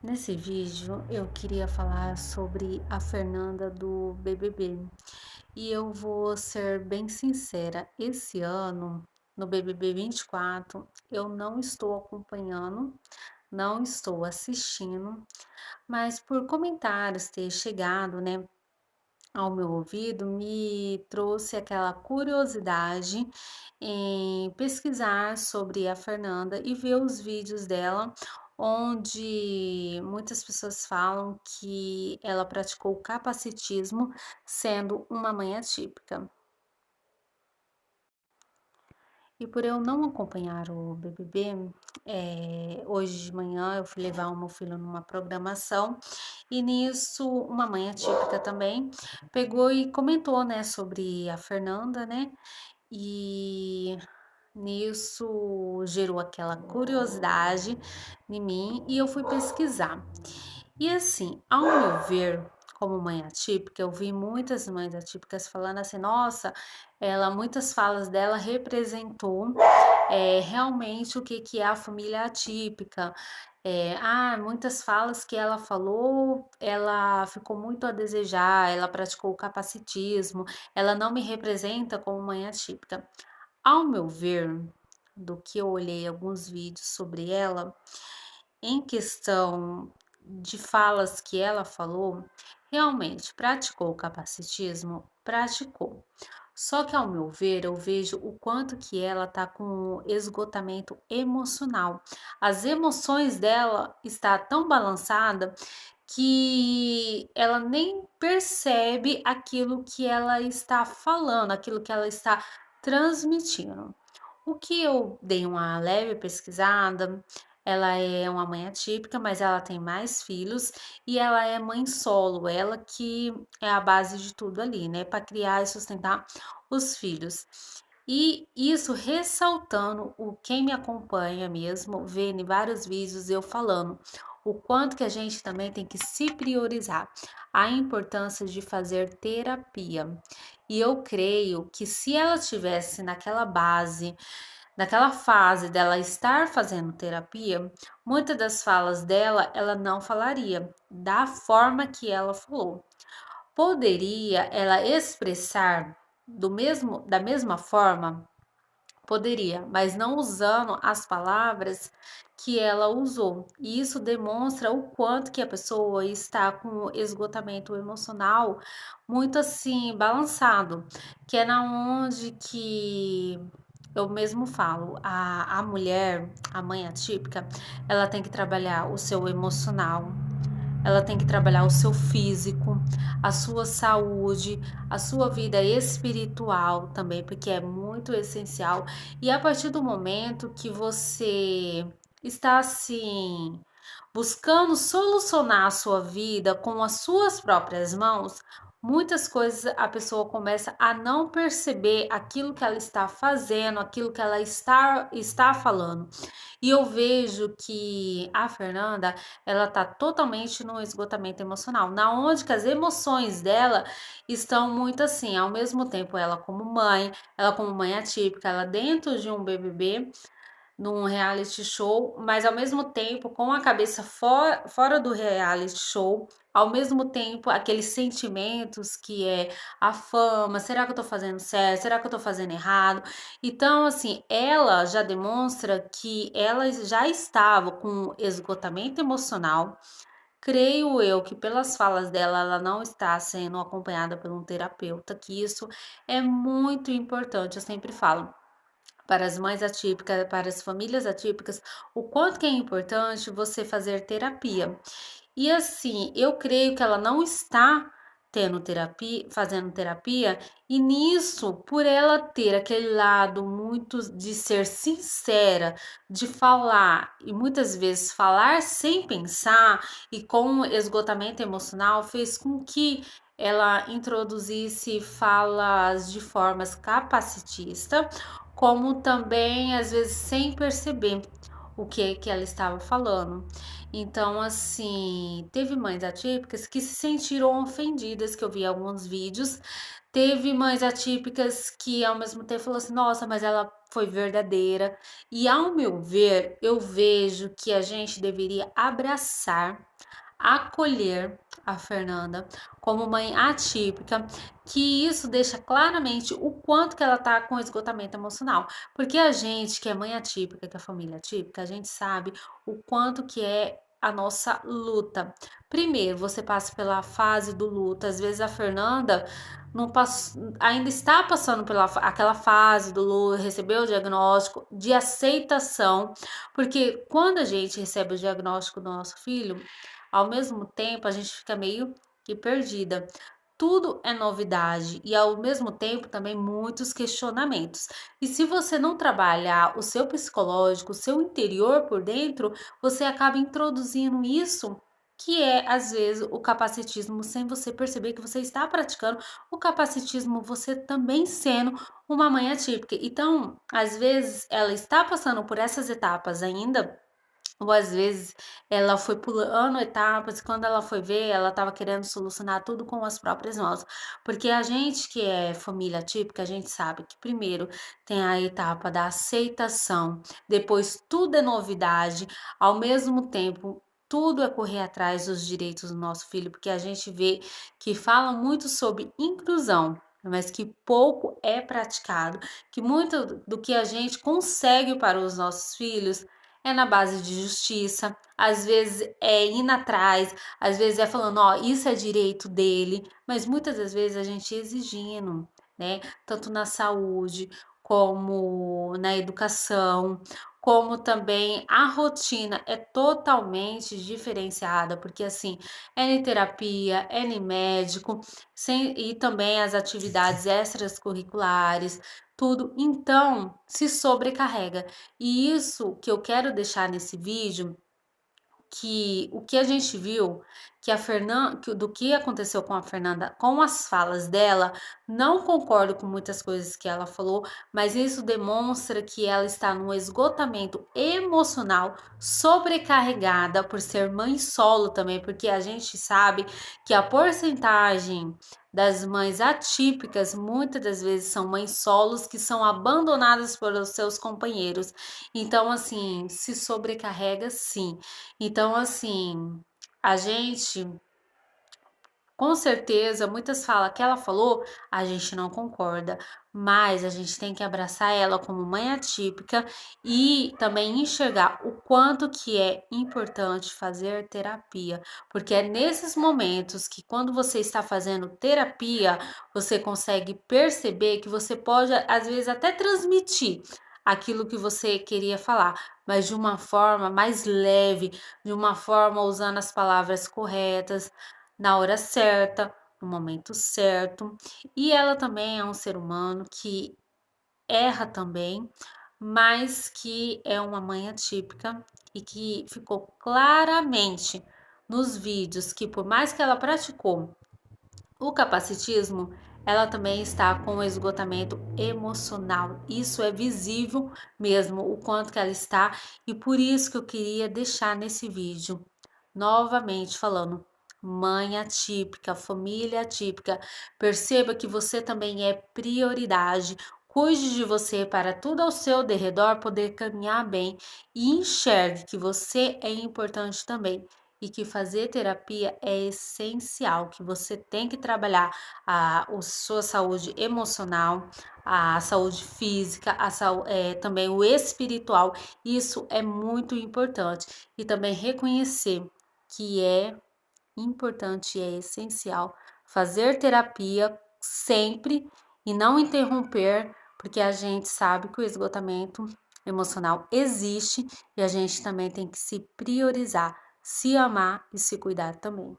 Nesse vídeo eu queria falar sobre a Fernanda do BBB. E eu vou ser bem sincera, esse ano, no BBB 24, eu não estou acompanhando, não estou assistindo, mas por comentários ter chegado, né, ao meu ouvido, me trouxe aquela curiosidade em pesquisar sobre a Fernanda e ver os vídeos dela, onde muitas pessoas falam que ela praticou capacitismo sendo uma mãe atípica. E por eu não acompanhar o BBB, hoje de manhã eu fui levar o meu filho numa programação e nisso uma mãe atípica também pegou e comentou, né, sobre a Fernanda, né, e nisso gerou aquela curiosidade em mim e eu fui pesquisar. E assim, ao meu ver, como mãe atípica, eu vi muitas mães atípicas falando assim: "Nossa, ela muitas falas dela representou, realmente o que que é a família atípica. Muitas falas que ela falou, ela ficou muito a desejar, ela praticou o capacitismo, ela não me representa como mãe atípica". Ao meu ver, do que eu olhei alguns vídeos sobre ela, em questão de falas que ela falou, realmente praticou o capacitismo? Praticou. Só que ao meu ver, eu vejo o quanto que ela tá com esgotamento emocional. As emoções dela está tão balançada que ela nem percebe aquilo que ela está falando, aquilo que ela está transmitindo. O que eu dei uma leve pesquisada, ela é uma mãe atípica, mas ela tem mais filhos e ela é mãe solo, ela que é a base de tudo ali, né, para criar e sustentar os filhos. E isso ressaltando o quem me acompanha mesmo, vê em vários vídeos eu falando o quanto que a gente também tem que se priorizar, a importância de fazer terapia. E eu creio que se ela tivesse naquela base, naquela fase dela estar fazendo terapia, muitas das falas dela ela não falaria da forma que ela falou. Poderia ela expressar da mesma forma? Poderia, mas não usando as palavras que ela usou. E isso demonstra o quanto que a pessoa está com esgotamento emocional muito assim balançado, que é na onde que eu mesmo falo, a mulher, a mãe atípica, ela tem que trabalhar o seu emocional, ela tem que trabalhar o seu físico, a sua saúde, a sua vida espiritual também, porque é muito essencial. E a partir do momento que você está assim buscando solucionar a sua vida com as suas próprias mãos, muitas coisas a pessoa começa a não perceber aquilo que ela está fazendo, aquilo que ela está falando. E eu vejo que a Fernanda, ela tá totalmente no esgotamento emocional, na onde que as emoções dela estão muito assim, ao mesmo tempo ela como mãe atípica, ela dentro de um BBB, num reality show, mas ao mesmo tempo com a cabeça fora do reality show, ao mesmo tempo aqueles sentimentos que é a fama, será que eu tô fazendo certo? Será que eu tô fazendo errado? Então, assim, ela já demonstra que ela já estava com esgotamento emocional. Creio eu que pelas falas dela, ela não está sendo acompanhada por um terapeuta, que isso é muito importante, eu sempre falo para as mães atípicas, para as famílias atípicas, o quanto que é importante você fazer terapia. E assim, eu creio que ela não está tendo terapia, fazendo terapia, e nisso, por ela ter aquele lado muito de ser sincera, de falar, e muitas vezes falar sem pensar e com esgotamento emocional, fez com que ela introduzisse falas de formas capacitista, como também às vezes sem perceber o que ela estava falando. Então, assim, teve mães atípicas que se sentiram ofendidas, que eu vi alguns vídeos. Teve mães atípicas que, ao mesmo tempo, falou assim: "Nossa, mas ela foi verdadeira". E, ao meu ver, eu vejo que a gente deveria abraçar, acolher a Fernanda como mãe atípica, que isso deixa claramente o quanto que ela tá com esgotamento emocional. Porque a gente que é mãe atípica, que é família atípica, a gente sabe o quanto que é a nossa luta. Primeiro, você passa pela fase do luto. Às vezes a Fernanda não ainda está passando pela aquela fase do luto, recebeu o diagnóstico de aceitação, porque quando a gente recebe o diagnóstico do nosso filho, ao mesmo tempo a gente fica meio que perdida. Tudo é novidade e ao mesmo tempo também muitos questionamentos. E se você não trabalhar o seu psicológico, o seu interior por dentro, você acaba introduzindo isso que é às vezes o capacitismo sem você perceber que você está praticando o capacitismo, você também sendo uma mãe atípica. Então, às vezes ela está passando por essas etapas ainda, ou às vezes ela foi pulando etapas e quando ela foi ver, ela estava querendo solucionar tudo com as próprias mãos. Porque a gente que é família típica, a gente sabe que primeiro tem a etapa da aceitação, depois tudo é novidade, ao mesmo tempo tudo é correr atrás dos direitos do nosso filho, porque a gente vê que fala muito sobre inclusão, mas que pouco é praticado, que muito do que a gente consegue para os nossos filhos é na base de justiça, às vezes é indo atrás, às vezes é falando, ó, isso é direito dele, mas muitas das vezes a gente exigindo, né? Tanto na saúde, como na educação, como também a rotina é totalmente diferenciada, porque assim, é em terapia, é em médico, e também as atividades extracurriculares, tudo, então se sobrecarrega. E isso que eu quero deixar nesse vídeo, que o que a gente viu, que a Fernanda, do que aconteceu com a Fernanda, com as falas dela, não concordo com muitas coisas que ela falou, mas isso demonstra que ela está num esgotamento emocional, sobrecarregada por ser mãe solo também, porque a gente sabe que a porcentagem das mães atípicas muitas das vezes são mães solos que são abandonadas pelos seus companheiros. Então, assim, se sobrecarrega sim. Então, assim, a gente, com certeza, muitas falam que ela falou, a gente não concorda, mas a gente tem que abraçar ela como mãe atípica e também enxergar o quanto que é importante fazer terapia, porque é nesses momentos que quando você está fazendo terapia, você consegue perceber que você pode às vezes até transmitir aquilo que você queria falar, mas de uma forma mais leve, de uma forma usando as palavras corretas, na hora certa, no momento certo. E ela também é um ser humano que erra também, mas que é uma mãe atípica e que ficou claramente nos vídeos que, por mais que ela praticou o capacitismo, ela também está com esgotamento emocional. Isso é visível mesmo, o quanto que ela está, e por isso que eu queria deixar nesse vídeo, novamente falando, mãe atípica, família atípica, perceba que você também é prioridade. Cuide de você para tudo ao seu derredor poder caminhar bem e enxergue que você é importante também e que fazer terapia é essencial, que você tem que trabalhar a sua saúde emocional, a saúde física, também o espiritual. Isso é muito importante. E também reconhecer que é importante e é essencial fazer terapia sempre e não interromper, porque a gente sabe que o esgotamento emocional existe e a gente também tem que se priorizar, se amar e se cuidar também.